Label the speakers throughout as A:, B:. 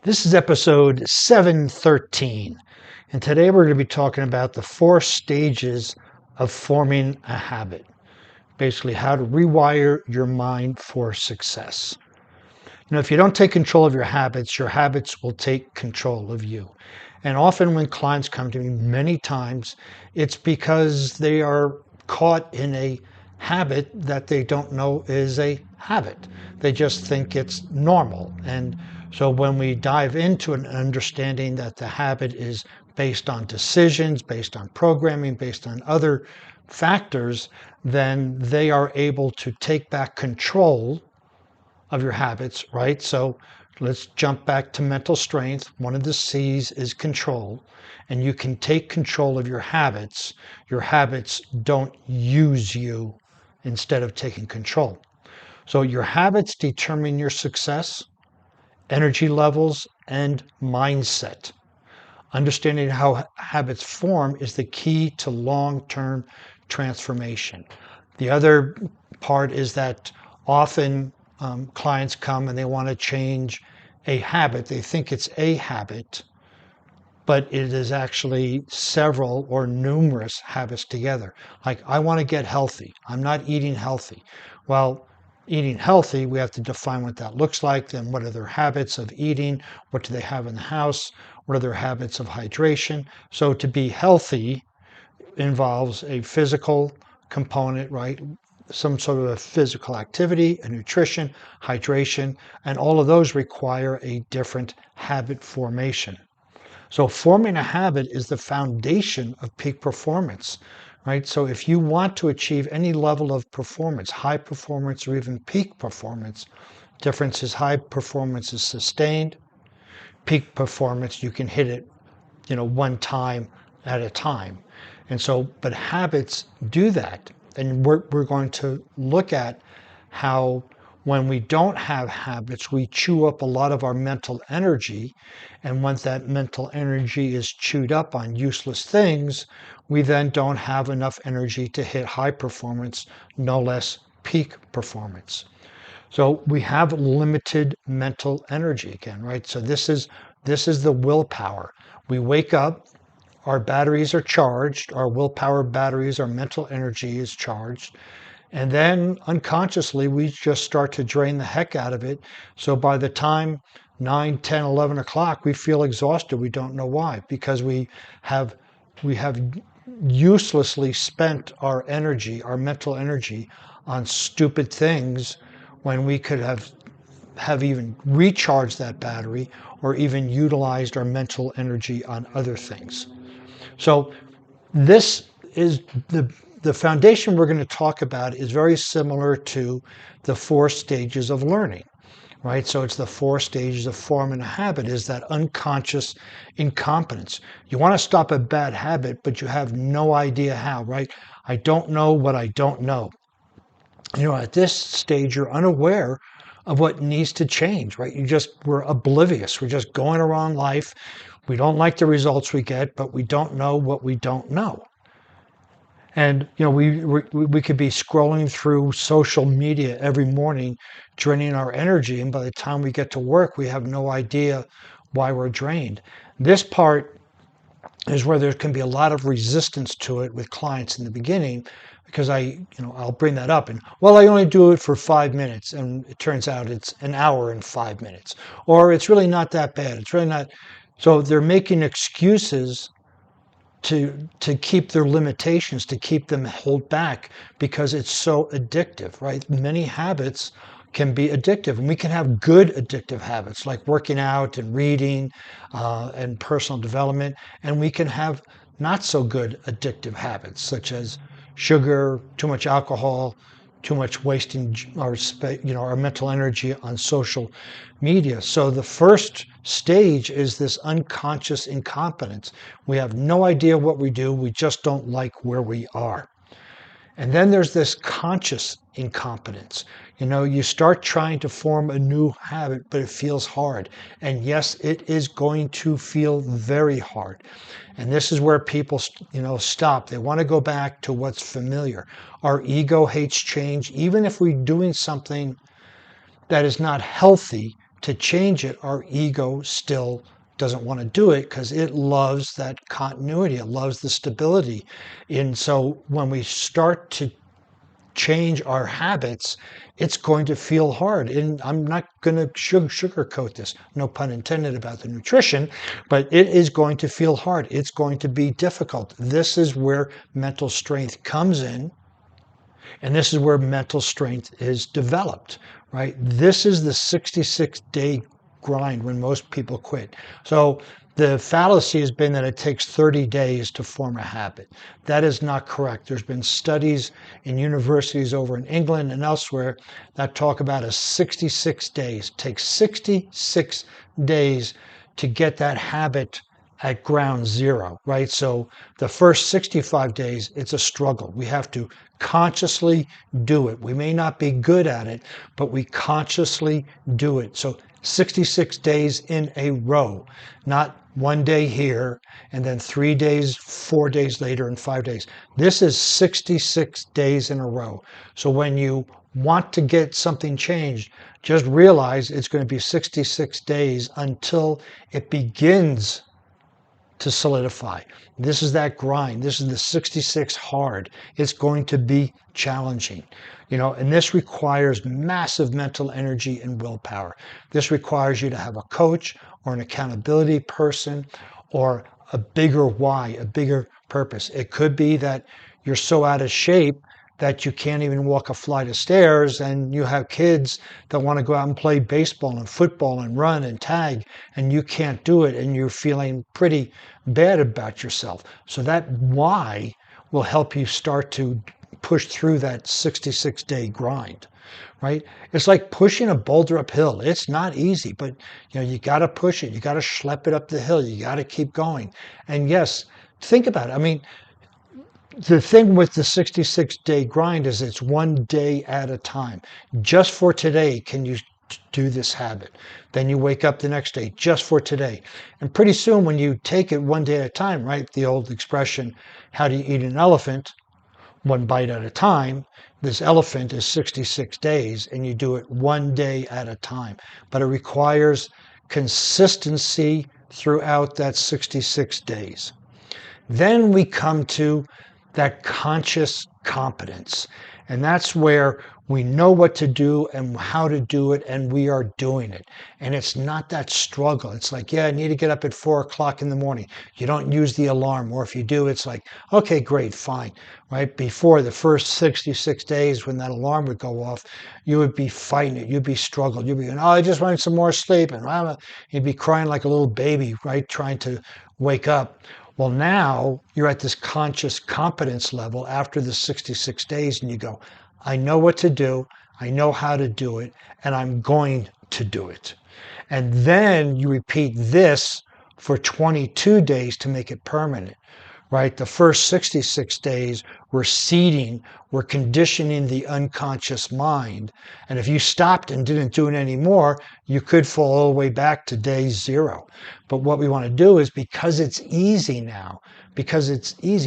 A: This is episode 713, and today we're going to be talking about the 4 stages of forming a habit. Basically, how to rewire your mind for success. If you don't take control of your habits will take control of you. And often when clients come to me, many times, it's because they are caught in a habit that they don't know is a habit. They just think it's normal. And so when we dive into an understanding that the habit is based on decisions, based on programming, based on other factors, then they are able to take back control of your habits, right? So let's jump back to mental strength. One of the C's is control, and you can take control of your habits. Your habits don't use you instead of taking control. So your habits determine your success, energy levels, and mindset. Understanding how habits form is the key to long-term transformation. The other part is that often clients come and they want to change a habit. They think it's a habit, but it is actually several or numerous habits together. Like, I want to get healthy. I'm not eating healthy. Well, eating healthy, we have to define what that looks like. Then what are their habits of eating? What do they have in the house? What are their habits of hydration? So to be healthy involves a physical component, right? Some sort of a physical activity, a nutrition, hydration, and all of those require a different habit formation. So forming a habit is the foundation of peak performance, right? So if you want to achieve any level of performance, high performance or even peak performance, difference is high performance is sustained. Peak performance, you can hit it, one time at a time. And so, but habits do that. And we're going to look at how when we don't have habits, we chew up a lot of our mental energy. And once that mental energy is chewed up on useless things, we then don't have enough energy to hit high performance, no less peak performance. So we have limited mental energy again, right? So this is the willpower. We wake up, our batteries are charged, our willpower batteries, our mental energy is charged. And then unconsciously, we just start to drain the heck out of it. So by the time 9, 10, 11 o'clock, we feel exhausted. We don't know why, because we have uselessly spent our energy, our mental energy, on stupid things when we could have even recharged that battery or even utilized our mental energy on other things. So this is the foundation we're going to talk about is very similar to the 4 stages of learning, right? So it's the 4 stages of forming a habit is that unconscious incompetence. You want to stop a bad habit, but you have no idea how, right? I don't know what I don't know. At this stage, you're unaware of what needs to change, right? We're oblivious. We're just going around life. We don't like the results we get, but we don't know what we don't know. And we could be scrolling through social media every morning, draining our energy, and by the time we get to work, we have no idea why we're drained. This part is where there can be a lot of resistance to it with clients in the beginning, because I'll bring that up and, well, I only do it for 5 minutes, and it turns out it's an hour and 5 minutes, or it's really not that bad. It's really not. So they're making excuses to keep their limitations, to keep them held back, because it's so addictive, right? Many habits can be addictive, and we can have good addictive habits like working out and reading and personal development, and we can have not so good addictive habits such as sugar, too much alcohol, too much wasting our mental energy on social media. So the first stage is this unconscious incompetence. We have no idea what we do. We just don't like where we are. And then there's this conscious incompetence. You start trying to form a new habit, but it feels hard. And yes, it is going to feel very hard. And this is where people, stop. They want to go back to what's familiar. Our ego hates change. Even if we're doing something that is not healthy, to change it, our ego still doesn't want to do it because it loves that continuity. It loves the stability. And so when we start to change our habits, it's going to feel hard. And I'm not going to sugarcoat this, no pun intended about the nutrition, but it is going to feel hard. It's going to be difficult. This is where mental strength comes in. And this is where mental strength is developed, right? This is the 66-day grind when most people quit. So the fallacy has been that it takes 30 days to form a habit. That is not correct. There's been studies in universities over in England and elsewhere that talk about a 66 days. It takes 66 days to get that habit at ground zero, right? So the first 65 days, it's a struggle. We have to consciously do it. We may not be good at it, but we consciously do it. So 66 days in a row, not one day here and then 3 days, 4 days later, and 5 days. This is 66 days in a row. So when you want to get something changed, just realize it's going to be 66 days until it begins to solidify. This is that grind. This is the 66 hard. It's going to be challenging, and this requires massive mental energy and willpower. This requires you to have a coach or an accountability person or a bigger why, a bigger purpose. It could be that you're so out of shape that you can't even walk a flight of stairs, and you have kids that want to go out and play baseball and football and run and tag, and you can't do it, and you're feeling pretty bad about yourself. So that why will help you start to push through that 66-day grind, right? It's like pushing a boulder uphill. It's not easy, but you got to push it. You got to schlep it up the hill. You got to keep going. And yes, think about it. I mean, the thing with the 66-day grind is it's one day at a time. Just for today, can you do this habit? Then you wake up the next day, just for today. And pretty soon when you take it one day at a time, right? The old expression, how do you eat an elephant? One bite at a time. This elephant is 66 days, and you do it one day at a time. But it requires consistency throughout that 66 days. Then we come to that conscious competence. And that's where we know what to do and how to do it, and we are doing it. And it's not that struggle. It's like, I need to get up at 4 o'clock in the morning. You don't use the alarm. Or if you do, it's like, okay, great, fine. Right? Before the first 66 days when that alarm would go off, you would be fighting it. You'd be struggling. You'd be going, I just wanted some more sleep. And you'd be crying like a little baby, right? Trying to wake up. Well, now you're at this conscious competence level after the 66 days, and you go, I know what to do, I know how to do it, and I'm going to do it. And then you repeat this for 22 days to make it permanent, right? The first 66 days, we're seeding, we're conditioning the unconscious mind. And if you stopped and didn't do it anymore, you could fall all the way back to day 0. But what we want to do is, because it's easy now, we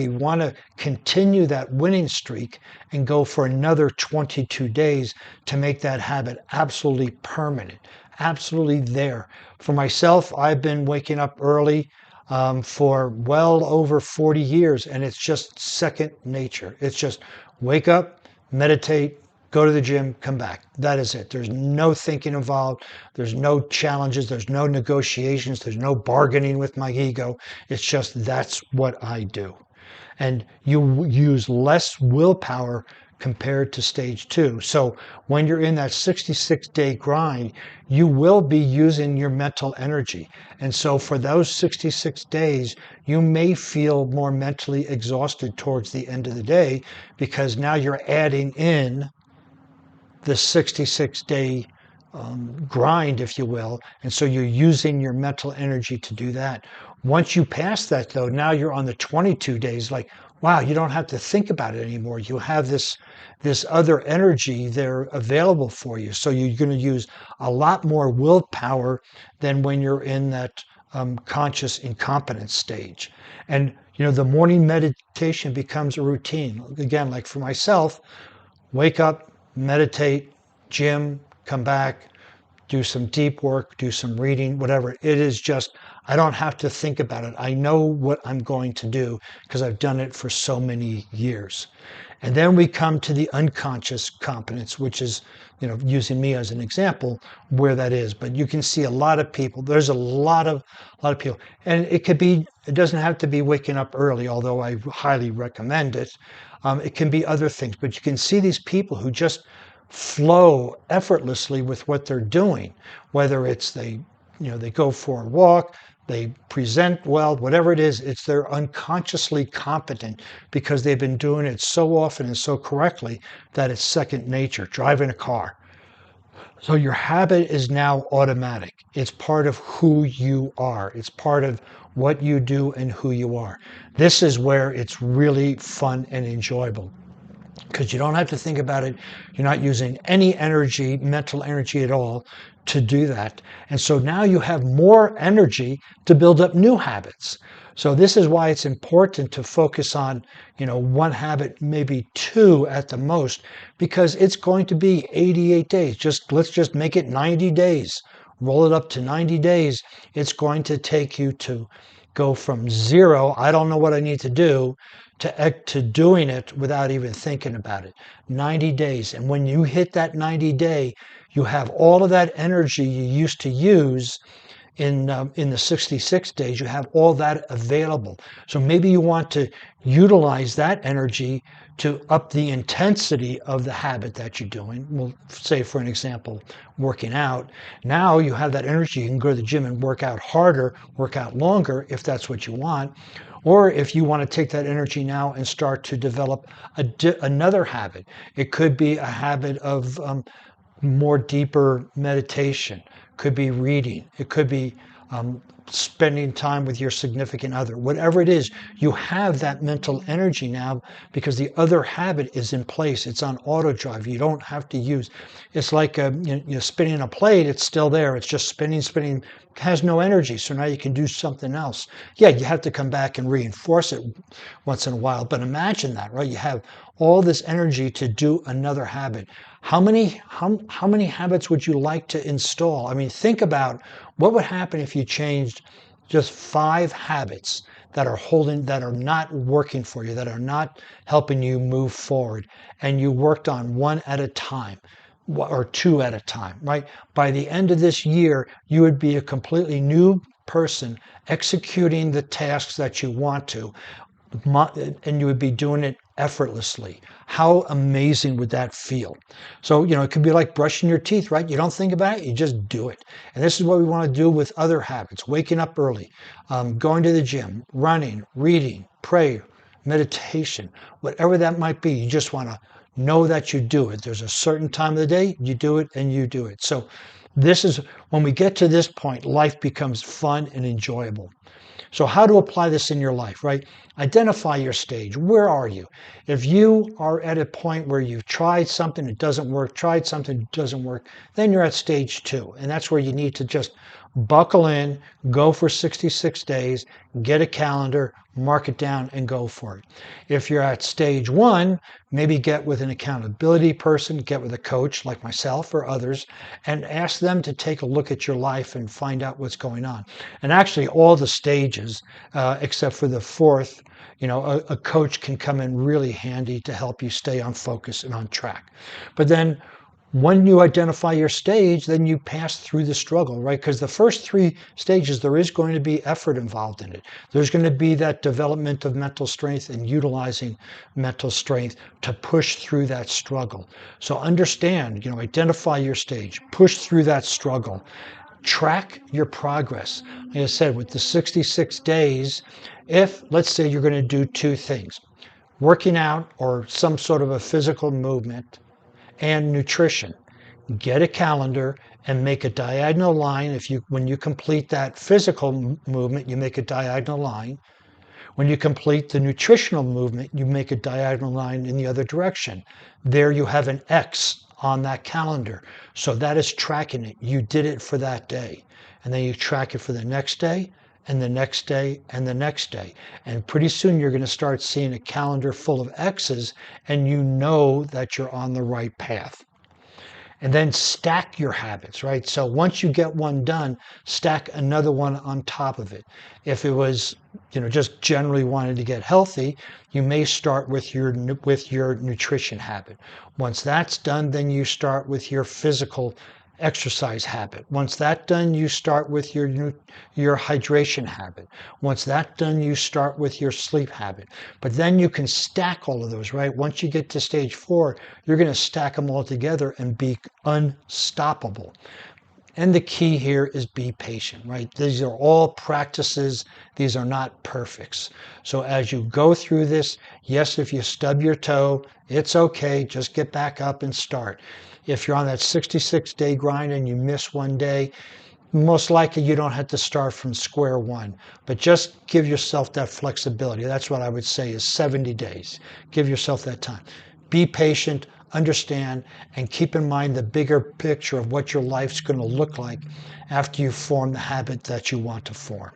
A: want to continue that winning streak and go for another 22 days to make that habit absolutely permanent, absolutely there. For myself, I've been waking up early for well over 40 years, and it's just second nature. It's just wake up, meditate, go to the gym, come back. That is it. There's no thinking involved. There's no challenges. There's no negotiations. There's no bargaining with my ego. It's just that's what I do. And you use less willpower compared to stage 2. So when you're in that 66-day grind, you will be using your mental energy. And so for those 66 days, you may feel more mentally exhausted towards the end of the day, because now you're adding in the 66-day grind, if you will. And so you're using your mental energy to do that. Once you pass that, though, now you're on the 22 days, like, wow, you don't have to think about it anymore. You have this other energy there available for you. So you're going to use a lot more willpower than when you're in that conscious incompetence stage. And, the morning meditation becomes a routine. Again, like for myself, wake up, meditate, gym, come back, do some deep work, do some reading, whatever. It is just, I don't have to think about it. I know what I'm going to do because I've done it for so many years. And then we come to the unconscious competence, which is, using me as an example, where that is. But you can see a lot of people. There's a lot of people, and it doesn't have to be waking up early, although I highly recommend it. It can be other things, but you can see these people who just flow effortlessly with what they're doing, whether it's they go for a walk, they present well, whatever it is, they're unconsciously competent because they've been doing it so often and so correctly that it's second nature. Driving a car. So your habit is now automatic. It's part of who you are. It's part of what you do and who you are. This is where it's really fun and enjoyable, because you don't have to think about it. You're not using any energy, mental energy at all to do that. And so now you have more energy to build up new habits. So this is why it's important to focus on, one habit, maybe two at the most, because it's going to be 88 days. Let's just make it 90 days. Roll it up to 90 days. It's going to take you to go from zero, I don't know what I need to do, to doing it without even thinking about it. 90 days. And when you hit that 90 day, you have all of that energy you used to use in the 66 days. You have all that available. So maybe you want to utilize that energy to up the intensity of the habit that you're doing. We'll say, for an example, working out. Now you have that energy. You can go to the gym and work out harder, work out longer if that's what you want. Or if you want to take that energy now and start to develop another habit. It could be a habit of more deeper meditation. Could be reading. It could be spending time with your significant other. Whatever it is, you have that mental energy now because the other habit is in place. It's on auto drive. You don't have to use. It's like spinning a plate. It's still there. It's just spinning. It has no energy. So now you can do something else. Yeah, you have to come back and reinforce it once in a while. But imagine that, right? You have all this energy to do another habit. How many habits would you like to install? I mean, think about what would happen if you changed just 5 habits that are not working for you, that are not helping you move forward, and you worked on one at a time or 2 at a time, right? By the end of this year, you would be a completely new person executing the tasks that you want to, and you would be doing it effortlessly. How amazing would that feel? So, it could be like brushing your teeth, right? You don't think about it, you just do it. And this is what we want to do with other habits: waking up early, going to the gym, running, reading, prayer, meditation, whatever that might be. You just want to know that you do it. There's a certain time of the day, you do it and you do it. So this is when we get to this point, life becomes fun and enjoyable. So how to apply this in your life, right? Identify your stage. Where are you? If you are at a point where you've tried something, it doesn't work, then you're at stage 2. And that's where you need to just buckle in, go for 66 days, get a calendar, mark it down, and go for it. If you're at stage 1, maybe get with an accountability person, get with a coach like myself or others, and ask them to take a look at your life and find out what's going on. And actually, all the stages, except for the 4th, a coach can come in really handy to help you stay on focus and on track. But then when you identify your stage, then you pass through the struggle, right? Because the first 3 stages, there is going to be effort involved in it. There's going to be that development of mental strength and utilizing mental strength to push through that struggle. So understand, identify your stage, push through that struggle, track your progress. Like I said, with the 66 days, if, let's say, you're going to do 2 things, working out or some sort of a physical movement, and nutrition. Get a calendar and make a diagonal line. When you complete that physical movement, you make a diagonal line. When you complete the nutritional movement, you make a diagonal line in the other direction. There you have an X on that calendar. So that is tracking it. You did it for that day. And then you track it for the next day, and the next day, and the next day. And pretty soon you're going to start seeing a calendar full of X's, and you know that you're on the right path. and then stack your habits, right? So once you get one done, stack another one on top of it. If it was, just generally wanting to get healthy, you may start with your nutrition habit. Once that's done, then you start with your physical exercise habit. Once that's done, you start with your hydration habit. Once that's done, you start with your sleep habit. But then you can stack all of those, right? Once you get to stage 4, you're going to stack them all together and be unstoppable. And the key here is be patient, right? These are all practices. These are not perfects. So as you go through this, yes, if you stub your toe, it's okay. Just get back up and start. If you're on that 66-day grind and you miss one day, most likely you don't have to start from square one, but just give yourself that flexibility. That's what I would say is 70 days. Give yourself that time. Be patient, understand, and keep in mind the bigger picture of what your life's going to look like after you form the habit that you want to form.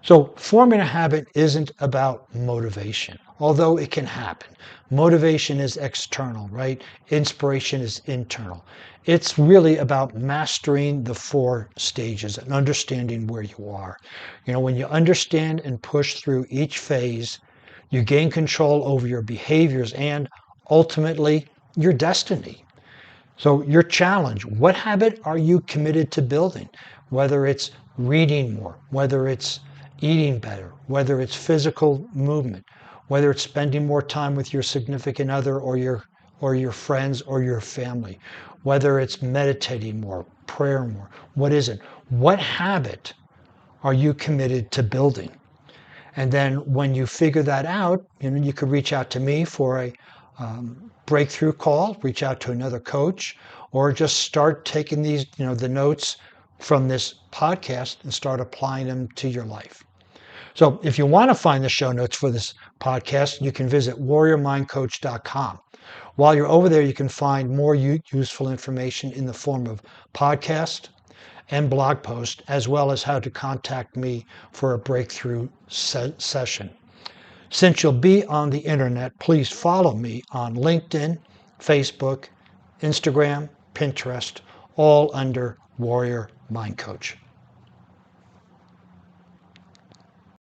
A: So forming a habit isn't about motivation, although it can happen. Motivation is external, right? Inspiration is internal. It's really about mastering the 4 stages and understanding where you are. When you understand and push through each phase, you gain control over your behaviors and ultimately your destiny. So your challenge, what habit are you committed to building? Whether it's reading more, whether it's eating better, whether it's physical movement, whether it's spending more time with your significant other or your friends or your family, whether it's meditating more, prayer more, what is it? What habit are you committed to building? And then when you figure that out, you could reach out to me for a breakthrough call, reach out to another coach, or just start taking these, the notes from this podcast and start applying them to your life. So if you want to find the show notes for this podcast, you can visit warriormindcoach.com. While you're over there, you can find more useful information in the form of podcast and blog post, as well as how to contact me for a breakthrough session. Since you'll be on the internet, please follow me on LinkedIn, Facebook, Instagram, Pinterest, all under Warrior Mind Coach.